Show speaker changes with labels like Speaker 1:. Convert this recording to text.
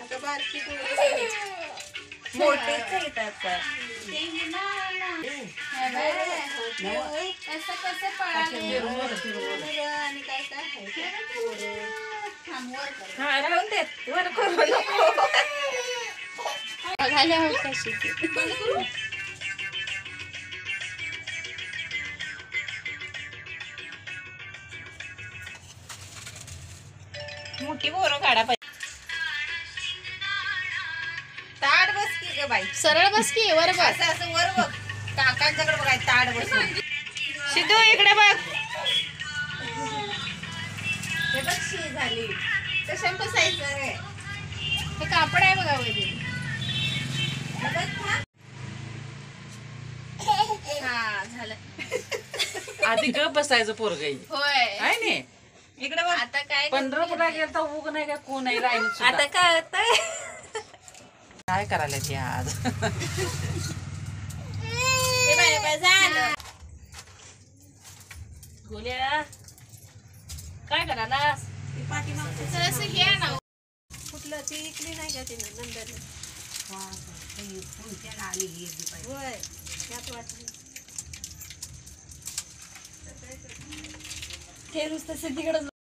Speaker 1: आता बारकी मोठेच आहेत आता.
Speaker 2: कसं कसं पळाले
Speaker 1: आणि काय काय आहे
Speaker 2: राहून देत वर करू नको. बघायला हवं कशी
Speaker 1: मोठी बोरं काढा पाहिजे. ताड बस की ग बाई,
Speaker 2: सरळ बस की वर बस.
Speaker 1: असं असं वर बघ. काकांच्याकडे बघाय ताड बसून. सिद्धू इकडे बघ. हे बघ शी झाली. कशा बसायचं रे?
Speaker 2: हे कापड आहे बघा वैदी. हा झालं.
Speaker 3: आधी गप बसायचं पोरगाई
Speaker 2: होय
Speaker 3: आहे नी.
Speaker 1: इकडे बघ.
Speaker 2: आता काय
Speaker 3: पंढरपूरला गेलता उग नाही का कोण नाही राहिलं
Speaker 1: आता काय होतंय?
Speaker 3: काय करायला ते आज
Speaker 1: हे बाय बाय झालं.
Speaker 3: गोल्या काय करायला
Speaker 2: जरासं हे आहे ना.
Speaker 1: कुठलं ती इकली नाही का तिने नंतर? होय त्यात वाटली.
Speaker 2: ते नुसतं सिद्धीकडे